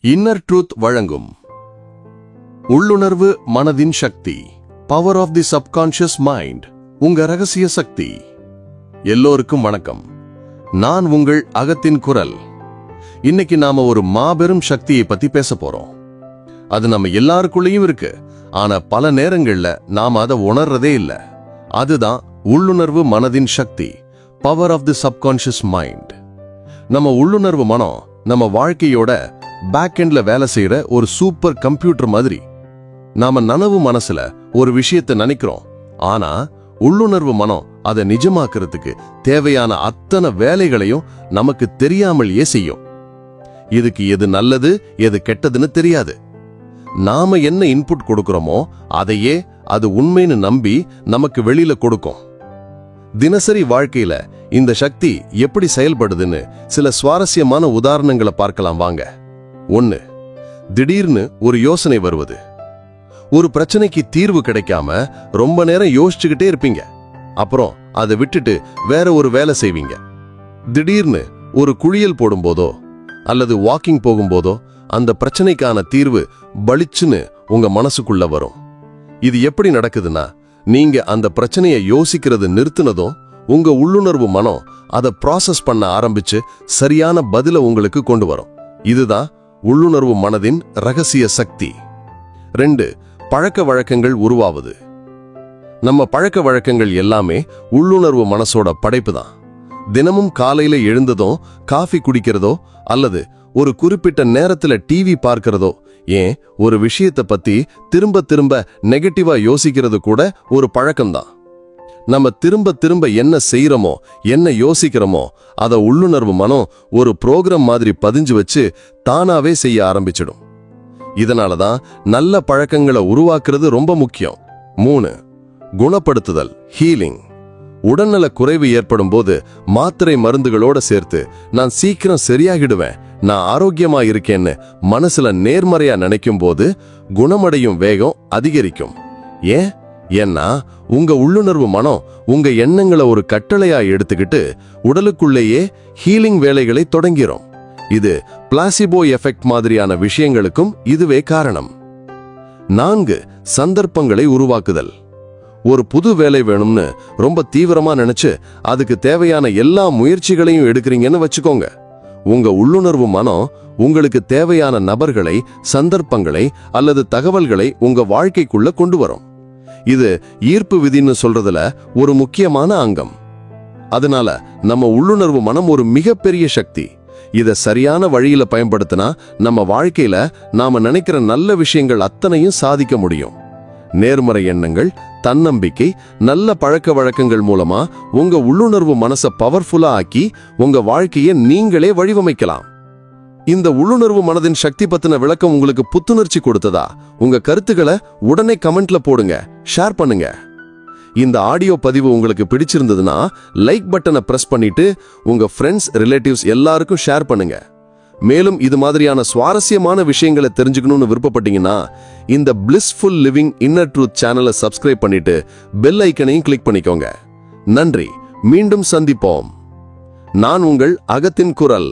Inner truth வழங்கும் உள்ளுணர்வு மனதின் சக்தி, power of the subconscious mind, உங்க ரகசிய சக்தி. எல்லோருக்கும் வணக்கம். நான் உங்கள் அகத்தின் குரல். இன்னைக்கு நாம ஒரு மாபெரும் சக்தியை பத்தி பேச போறோம். அது நம்ம எல்லாருக்குள்ளேயும் இருக்கு, ஆனா பல நேரங்கள்ல நாம அதை உணர்றதே இல்ல. அதுதான் உள்ளுணர்வு மனதின் சக்தி, power of the subconscious mind. நம்ம உள்ளுணர்வு மனம் நம்ம வாழ்க்கையோட பேக் எண்ட்ல வேலை செய்யற ஒரு சூப்பர் கம்ப்யூட்டர் மாதிரி. நாம நனவு மனசுல ஒரு விஷயத்தை நினைக்கிறோம், ஆனா உள்ளுணர்வு மனம் அதை நிஜமாக்குறதுக்கு தேவையான அத்தனை வேலைகளையும் நமக்கு தெரியாமலேயே செய்யும். இதுக்கு எது நல்லது எது கெட்டதுன்னு தெரியாது. நாம என்ன இன்புட் கொடுக்கிறோமோ அதையே அது உண்மைன்னு நம்பி நமக்கு வெளியில கொடுக்கும். தினசரி வாழ்க்கையில இந்த சக்தி எப்படி செயல்படுதுன்னு சில சுவாரஸ்யமான உதாரணங்களை பார்க்கலாம் வாங்க. 1. திடீர்னு ஒரு யோசனை வருவது. ஒரு பிரச்சனைக்கு தீர்வு கிடைக்காம ரொம்ப நேரம் யோசிச்சுக்கிட்டே இருப்பீங்க. அப்புறம் அதை விட்டுட்டு வேற ஒரு வேலை செய்வீங்க. திடீர்னு ஒரு குளியல் போடும்போதோ அல்லது வாக்கிங் போகும்போதோ அந்த பிரச்சனைக்கான தீர்வு பளிச்சுன்னு உங்க மனசுக்குள்ள வரும். இது எப்படி நடக்குதுன்னா, நீங்க அந்த பிரச்சனையை யோசிக்கிறது நிறுத்தினதும் உங்க உள்ளுணர்வு மனம் அதை ப்ராசஸ் பண்ண ஆரம்பிச்சு சரியான பதில உங்களுக்கு கொண்டு வரும். இதுதான் உள்ளுணர்வு மனதின் ரகசிய சக்தி. 2. பழக்க வழக்கங்கள் உருவாவது. நம்ம பழக்க வழக்கங்கள் எல்லாமே உள்ளுணர்வு மனசோட படைப்பு தான். தினமும் காலையில எழுந்ததும் காஃபி குடிக்கிறதோ அல்லது ஒரு குறிப்பிட்ட நேரத்துல டிவி பார்க்கிறதோ, ஏன் ஒரு விஷயத்தை பத்தி திரும்ப திரும்ப நெகட்டிவா யோசிக்கிறது கூட ஒரு பழக்கம்தான். நம்ம திரும்ப திரும்ப என்ன செய்யறோமோ என்ன யோசிக்கிறோமோ அதை உள்ளுணர்வு மனம் ஒரு புரோகிராம் மாதிரி பதிஞ்சு வச்சு தானாவே செய்ய ஆரம்பிச்சிடும். இதனாலதான் நல்ல பழக்கங்களை உருவாக்குறது ரொம்ப முக்கியம். 3. குணப்படுத்துதல், ஹீலிங். உடல்நல குறைவு ஏற்படும் போது மாத்திரை மருந்துகளோட சேர்த்து நான் சீக்கிரம் சரியாகிடுவேன், நான் ஆரோக்கியமா இருக்கேன்னு மனசுல நேர்மறையா நினைக்கும் போது குணமடையும் வேகம் அதிகரிக்கும். ஏன்னா உங்க உள்ளுணர்வு மனம் உங்க எண்ணங்களை ஒரு கட்டளையா எடுத்துக்கிட்டு உடலுக்குள்ளேயே ஹீலிங் வேலைகளை தொடங்கிறோம். இது பிளாசிபோ எஃபெக்ட் மாதிரியான விஷயங்களுக்கும் இதுவே காரணம். 4. சந்தர்ப்பங்களை உருவாக்குதல். ஒரு புது வேலை வேணும்னு ரொம்ப தீவிரமா நினைச்சு அதுக்கு தேவையான எல்லா முயற்சிகளையும் எடுக்கிறீங்கன்னு வச்சுக்கோங்க. உங்க உள்ளுணர்வு மனம் உங்களுக்கு தேவையான நபர்களை, சந்தர்ப்பங்களை அல்லது தகவல்களை உங்க வாழ்க்கைக்குள்ள கொண்டு வரும். இது ஈர்ப்பு விதின்னு சொல்றதுல ஒரு முக்கியமான அங்கம். அதனால நம்ம உள்ளுணர்வு மனம் ஒரு மிகப்பெரிய சக்தி. இத சரியான வழியில பயன்படுத்தினா நம்ம வாழ்க்கையில நாம நினைக்கிற நல்ல விஷயங்கள் அத்தனையும் சாதிக்க முடியும். நேர்மறை எண்ணங்கள், தன்னம்பிக்கை, நல்ல பழக்க வழக்கங்கள் மூலமா உங்க உள்ளுணர்வு மனசை பவர்ஃபுல்லா ஆக்கி உங்க வாழ்க்கையை நீங்களே வடிவமைக்கலாம். இந்த உள்ளுணர்வு மனதின் சக்தி பத்தின விளக்கம் உங்களுக்கு புத்துணர்ச்சி கொடுத்ததா? உங்க கருத்துக்களை உடனே கமெண்ட்ல போடுங்க, ஷேர் பண்ணுங்க. இந்த ஆடியோ பதிவு உங்களுக்கு பிடிச்சிருந்ததுன்னா லைக் பட்டனை பிரஸ் பண்ணிட்டு உங்க ஃப்ரெண்ட்ஸ், ரிலேட்டிவ்ஸ் எல்லாருக்கும் ஷேர் பண்ணுங்க. மேலும் இது மாதிரியான சுவாரஸ்யமான விஷயங்களை தெரிஞ்சுக்கணும்னு விருப்பப்பட்டீங்கன்னா இந்த பிளிஸ்ஃபுல் லிவிங் இன்னர் ட்ரூத் சேனலை சப்ஸ்கிரைப் பண்ணிட்டு பெல் ஐக்கனையும் கிளிக் பண்ணிக்கோங்க. நன்றி. மீண்டும் சந்திப்போம். நான் உங்கள் அகத்தின் குரல்.